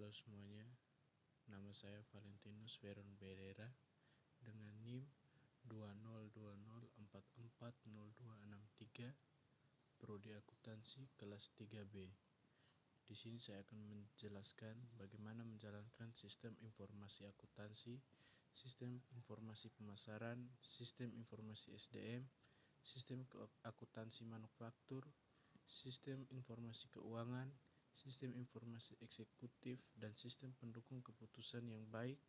Halo semuanya, nama saya Valentinus Veron Berera dengan NIM 2020440263, Prodi Akuntansi kelas 3B. Di sini saya akan menjelaskan bagaimana menjalankan sistem informasi akuntansi, sistem informasi pemasaran, sistem informasi SDM, sistem akuntansi manufaktur, sistem informasi keuangan, sistem informasi eksekutif, dan sistem pendukung keputusan yang baik,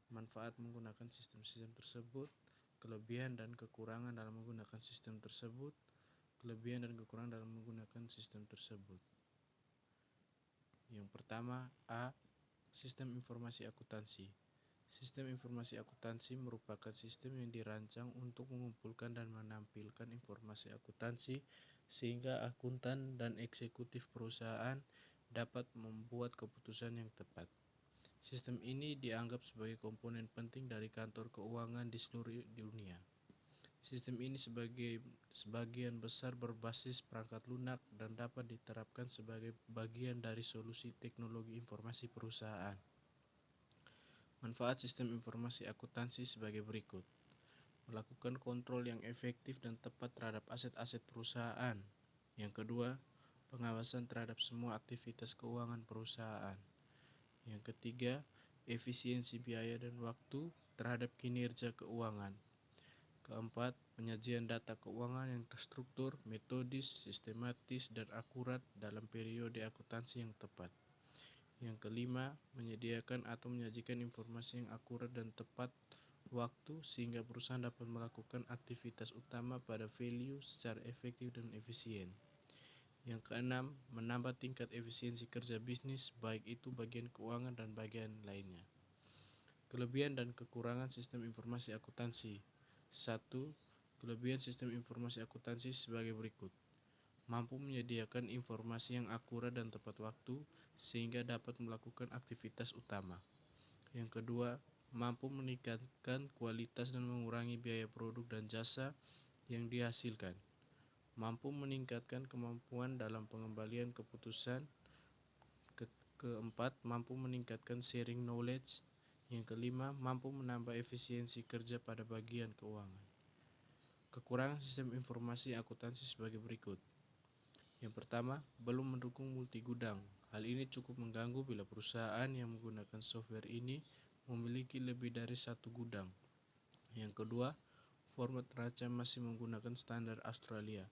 manfaat menggunakan sistem-sistem tersebut, kelebihan dan kekurangan dalam menggunakan sistem tersebut, Yang pertama, A. Sistem informasi akuntansi. Sistem informasi akuntansi merupakan sistem yang dirancang untuk mengumpulkan dan menampilkan informasi akuntansi sehingga akuntan dan eksekutif perusahaan dapat membuat keputusan yang tepat. Sistem ini dianggap sebagai komponen penting dari kantor keuangan di seluruh dunia. Sistem ini sebagian besar berbasis perangkat lunak dan dapat diterapkan sebagai bagian dari solusi teknologi informasi perusahaan. Manfaat sistem informasi akuntansi sebagai berikut. Melakukan kontrol yang efektif dan tepat terhadap aset-aset perusahaan. Yang kedua, pengawasan terhadap semua aktivitas keuangan perusahaan. Yang ketiga, efisiensi biaya dan waktu terhadap kinerja keuangan. Keempat, penyajian data keuangan yang terstruktur, metodis, sistematis, dan akurat dalam periode akuntansi yang tepat. Yang kelima, menyediakan atau menyajikan informasi yang akurat dan tepat waktu sehingga perusahaan dapat melakukan aktivitas utama pada value secara efektif dan efisien. Yang keenam, menambah tingkat efisiensi kerja bisnis, baik itu bagian keuangan dan bagian lainnya. Kelebihan dan kekurangan sistem informasi akuntansi. 1. Kelebihan sistem informasi akuntansi sebagai berikut. Mampu menyediakan informasi yang akurat dan tepat waktu sehingga dapat melakukan aktivitas utama. Yang kedua, mampu meningkatkan kualitas dan mengurangi biaya produk dan jasa yang dihasilkan. Mampu meningkatkan kemampuan dalam pengembalian keputusan. Keempat, mampu meningkatkan sharing knowledge. Yang kelima, mampu menambah efisiensi kerja pada bagian keuangan. Kekurangan sistem informasi akuntansi sebagai berikut. Yang pertama, belum mendukung multi gudang. Hal ini cukup mengganggu bila perusahaan yang menggunakan software ini memiliki lebih dari satu gudang. Yang kedua, format neraca masih menggunakan standar Australia.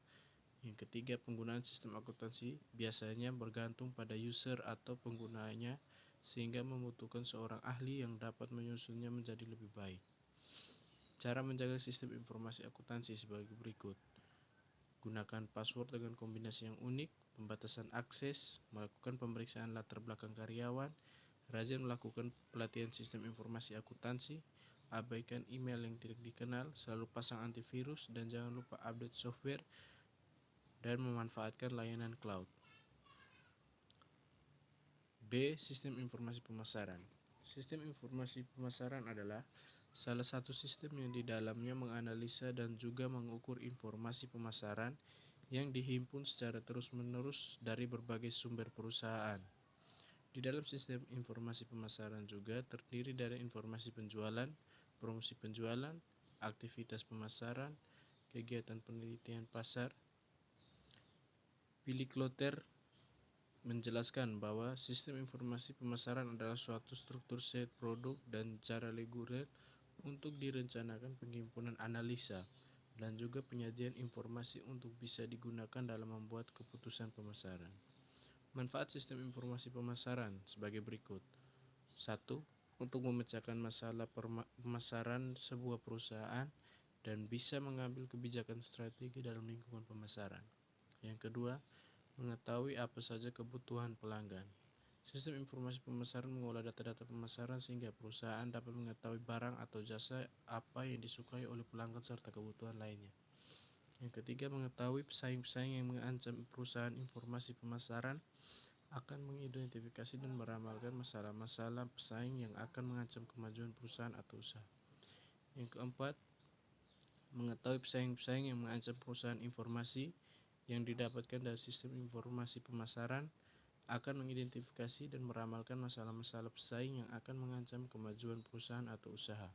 Yang ketiga, penggunaan sistem akuntansi biasanya bergantung pada user atau penggunanya sehingga membutuhkan seorang ahli yang dapat menyusunnya menjadi lebih baik. Cara menjaga sistem informasi akuntansi sebagai berikut. Gunakan password dengan kombinasi yang unik, pembatasan akses, melakukan pemeriksaan latar belakang karyawan, rajin melakukan pelatihan sistem informasi akuntansi, abaikan email yang tidak dikenal, selalu pasang antivirus, dan jangan lupa update software dan memanfaatkan layanan cloud. B. Sistem informasi pemasaran. Sistem informasi pemasaran adalah salah satu sistem yang di dalamnya menganalisa dan juga mengukur informasi pemasaran yang dihimpun secara terus-menerus dari berbagai sumber perusahaan. Di dalam sistem informasi pemasaran juga terdiri dari informasi penjualan, promosi penjualan, aktivitas pemasaran, kegiatan penelitian pasar. Billy Clotter menjelaskan bahwa sistem informasi pemasaran adalah suatu struktur set produk dan cara reguler untuk direncanakan penghimpunan analisa dan juga penyajian informasi untuk bisa digunakan dalam membuat keputusan pemasaran. Manfaat sistem informasi pemasaran sebagai berikut. 1. Untuk memecahkan masalah pemasaran sebuah perusahaan dan bisa mengambil kebijakan strategi dalam lingkungan pemasaran. Yang kedua, mengetahui apa saja kebutuhan pelanggan. Sistem informasi pemasaran mengolah data-data pemasaran sehingga perusahaan dapat mengetahui barang atau jasa apa yang disukai oleh pelanggan serta kebutuhan lainnya. Yang ketiga, mengetahui pesaing-pesaing yang mengancam perusahaan. Informasi pemasaran akan mengidentifikasi dan meramalkan masalah-masalah pesaing yang akan mengancam kemajuan perusahaan atau usaha. Yang keempat, mengetahui pesaing-pesaing yang mengancam perusahaan. Informasi yang didapatkan dari sistem informasi pemasaran akan mengidentifikasi dan meramalkan masalah-masalah pesaing yang akan mengancam kemajuan perusahaan atau usaha.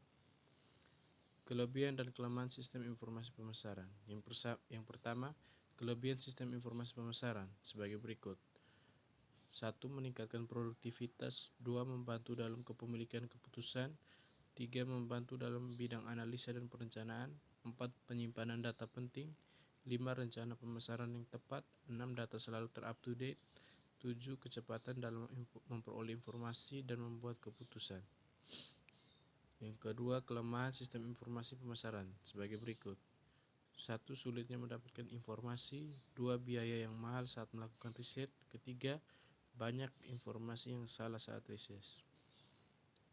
Kelebihan dan kelemahan sistem informasi pemasaran. Yang pertama, kelebihan sistem informasi pemasaran sebagai berikut. 1. Meningkatkan produktivitas. 2. Membantu dalam kepemilikan keputusan. 3. Membantu dalam bidang analisa dan perencanaan. 4. Penyimpanan data penting. 5. Rencana pemasaran yang tepat. 6. Data selalu ter-up-to-date. 7. Kecepatan dalam memperoleh informasi dan membuat keputusan. Yang kedua, kelemahan sistem informasi pemasaran sebagai berikut. 1. Sulitnya mendapatkan informasi. 2. Biaya yang mahal saat melakukan riset. Ketiga, banyak informasi yang salah saat riset.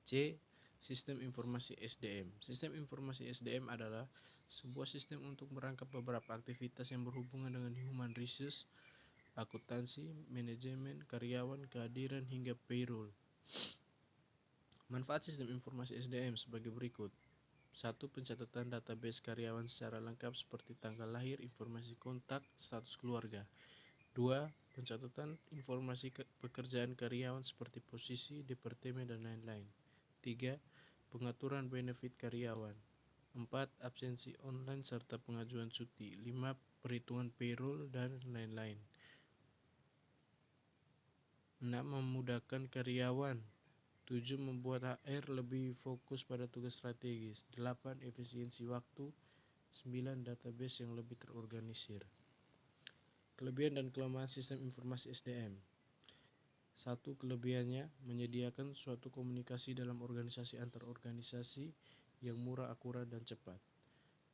C. Sistem informasi SDM. Sistem informasi SDM adalah sebuah sistem untuk merangkap beberapa aktivitas yang berhubungan dengan human resource, akuntansi, manajemen, karyawan, kehadiran, hingga payroll. Manfaat sistem informasi SDM sebagai berikut. 1. Pencatatan database karyawan secara lengkap seperti tanggal lahir, informasi kontak, status keluarga. 2. Pencatatan informasi pekerjaan karyawan seperti posisi, departemen, dan lain-lain. 3. Pengaturan benefit karyawan. 4. Absensi online serta pengajuan cuti. 5. Perhitungan payroll dan lain-lain. 6. Memudahkan karyawan. 7. Membuat HR lebih fokus pada tugas strategis. 8. Efisiensi waktu. 9. Database yang lebih terorganisir. Kelebihan dan kelemahan sistem informasi SDM. 1. Kelebihannya, menyediakan suatu komunikasi dalam organisasi antar organisasi yang murah, akurat, dan cepat.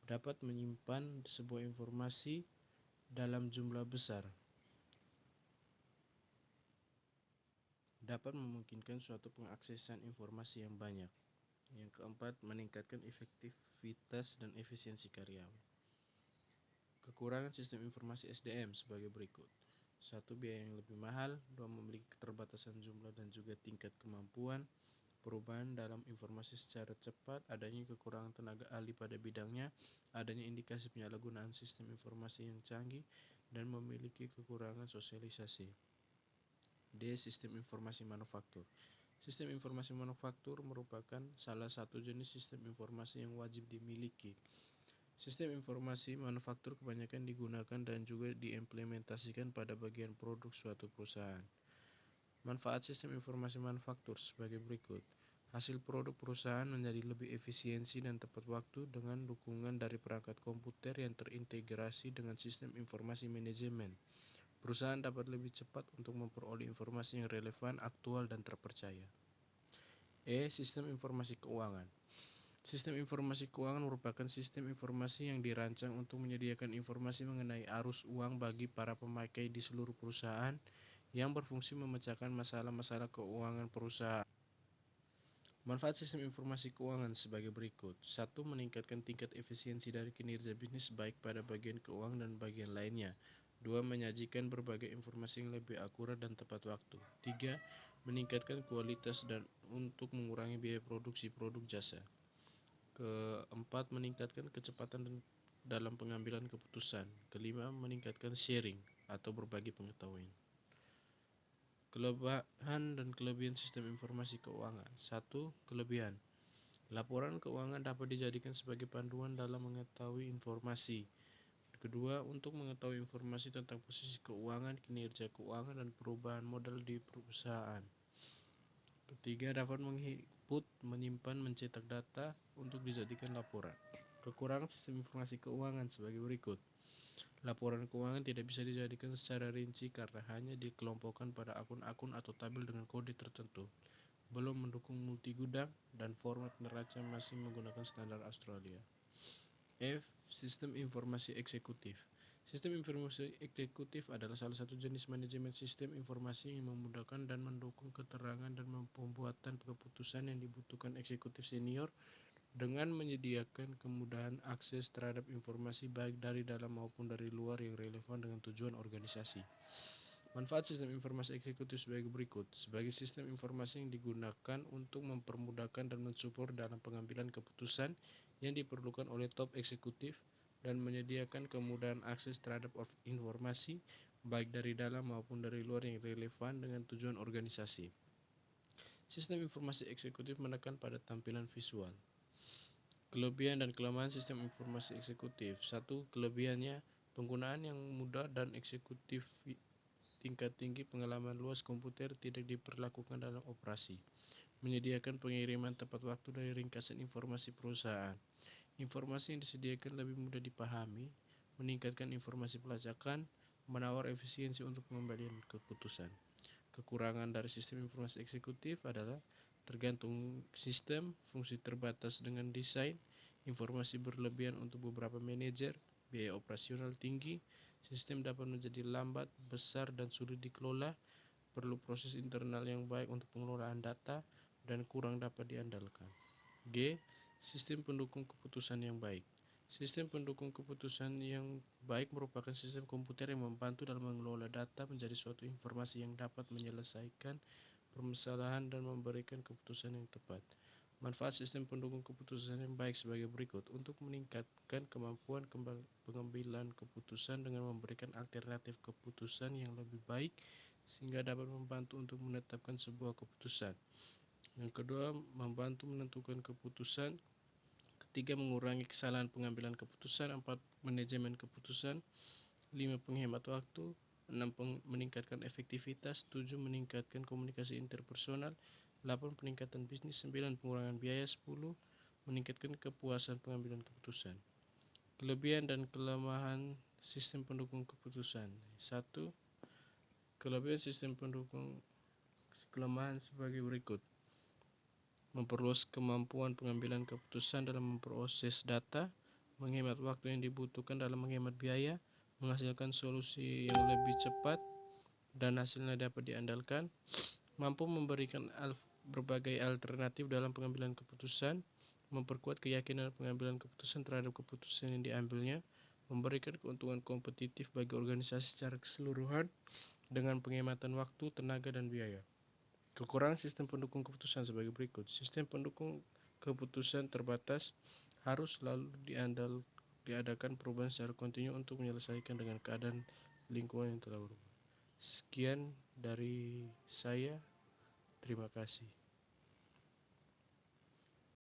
Dapat menyimpan sebuah informasi dalam jumlah besar. Dapat memungkinkan suatu pengaksesan informasi yang banyak. Yang keempat, meningkatkan efektivitas dan efisiensi karyawan. Kekurangan sistem informasi SDM sebagai berikut. 1. Biaya yang lebih mahal. 2. Memiliki keterbatasan jumlah dan juga tingkat kemampuan. Perubahan dalam informasi secara cepat. Adanya kekurangan tenaga ahli pada bidangnya. Adanya indikasi penyalahgunaan sistem informasi yang canggih. Dan memiliki kekurangan sosialisasi. D. Sistem informasi manufaktur. Sistem informasi manufaktur merupakan salah satu jenis sistem informasi yang wajib dimiliki. Sistem informasi manufaktur kebanyakan digunakan dan juga diimplementasikan pada bagian produk suatu perusahaan. Manfaat sistem informasi manufaktur sebagai berikut. Hasil produk perusahaan menjadi lebih efisiensi dan tepat waktu dengan dukungan dari perangkat komputer yang terintegrasi dengan sistem informasi manajemen. Perusahaan dapat lebih cepat untuk memperoleh informasi yang relevan, aktual, dan terpercaya. E. Sistem informasi keuangan. Sistem informasi keuangan merupakan sistem informasi yang dirancang untuk menyediakan informasi mengenai arus uang bagi para pemakai di seluruh perusahaan yang berfungsi memecahkan masalah-masalah keuangan perusahaan. Manfaat sistem informasi keuangan sebagai berikut. 1. Meningkatkan tingkat efisiensi dari kinerja bisnis baik pada bagian keuangan dan bagian lainnya. 2. Menyajikan berbagai informasi yang lebih akurat dan tepat waktu. 3. Meningkatkan kualitas dan untuk mengurangi biaya produksi produk jasa. Keempat, meningkatkan kecepatan dalam pengambilan keputusan. Kelima, meningkatkan sharing atau berbagi pengetahuan. Kelebihan dan kelebihan sistem informasi keuangan. 1. Kelebihan. Laporan keuangan dapat dijadikan sebagai panduan dalam mengetahui informasi. Kedua, untuk mengetahui informasi tentang posisi keuangan, kinerja keuangan, dan perubahan modal di perusahaan. Ketiga, dapat menginput, menyimpan, mencetak data untuk dijadikan laporan. Kekurangan sistem informasi keuangan sebagai berikut. Laporan keuangan tidak bisa dijadikan secara rinci karena hanya dikelompokkan pada akun-akun atau tabel dengan kode tertentu. Belum mendukung multi gudang dan format neraca masih menggunakan standar Australia. F. Sistem informasi eksekutif. Sistem informasi eksekutif adalah salah satu jenis manajemen sistem informasi yang memudahkan dan mendukung keterangan dan pembuatan keputusan yang dibutuhkan eksekutif senior dengan menyediakan kemudahan akses terhadap informasi baik dari dalam maupun dari luar yang relevan dengan tujuan organisasi. Manfaat sistem informasi eksekutif sebagai berikut. Sebagai sistem informasi yang digunakan untuk mempermudahkan dan mensupport dalam pengambilan keputusan yang diperlukan oleh top eksekutif dan menyediakan kemudahan akses terhadap informasi baik dari dalam maupun dari luar yang relevan dengan tujuan organisasi. Sistem informasi eksekutif menekan pada tampilan visual. Kelebihan dan kelemahan sistem informasi eksekutif. 1. Kelebihannya, penggunaan yang mudah dan eksekutif tingkat tinggi, pengalaman luas komputer tidak diperlakukan dalam operasi. Menyediakan pengiriman tepat waktu dari ringkasan informasi perusahaan. Informasi yang disediakan lebih mudah dipahami, meningkatkan informasi pelacakan, menawar efisiensi untuk pengembalian keputusan. Kekurangan dari sistem informasi eksekutif adalah tergantung sistem, fungsi terbatas dengan desain, informasi berlebihan untuk beberapa manajer, biaya operasional tinggi, sistem dapat menjadi lambat, besar, dan sulit dikelola, perlu proses internal yang baik untuk pengelolaan data, dan kurang dapat diandalkan. G. Sistem pendukung keputusan yang baik. Sistem pendukung keputusan yang baik merupakan sistem komputer yang membantu dalam mengelola data menjadi suatu informasi yang dapat menyelesaikan permasalahan dan memberikan keputusan yang tepat. Manfaat sistem pendukung keputusan yang baik sebagai berikut: untuk meningkatkan kemampuan pengambilan keputusan dengan memberikan alternatif keputusan yang lebih baik sehingga dapat membantu untuk menetapkan sebuah keputusan. Yang kedua, membantu menentukan keputusan. Ketiga, mengurangi kesalahan pengambilan keputusan. 4. Manajemen keputusan. 5. Penghemat waktu. 6. Meningkatkan efektivitas. 7. Meningkatkan komunikasi interpersonal. 8. Peningkatan bisnis. 9. Pengurangan biaya. 10. Meningkatkan kepuasan pengambilan keputusan. Kelebihan dan kelemahan sistem pendukung keputusan. 1. Kelebihan sistem pendukung kelemahan sebagai berikut: memperluas kemampuan pengambilan keputusan dalam memproses data, menghemat waktu yang dibutuhkan dalam menghemat biaya, menghasilkan solusi yang lebih cepat dan hasilnya dapat diandalkan, mampu memberikan berbagai alternatif dalam pengambilan keputusan, memperkuat keyakinan pengambilan keputusan terhadap keputusan yang diambilnya, memberikan keuntungan kompetitif bagi organisasi secara keseluruhan dengan penghematan waktu, tenaga, dan biaya. Kekurangan sistem pendukung keputusan sebagai berikut: sistem pendukung keputusan terbatas, harus selalu diadakan perubahan secara kontinu untuk menyelesaikan dengan keadaan lingkungan yang telah berubah. Sekian dari saya, terima kasih.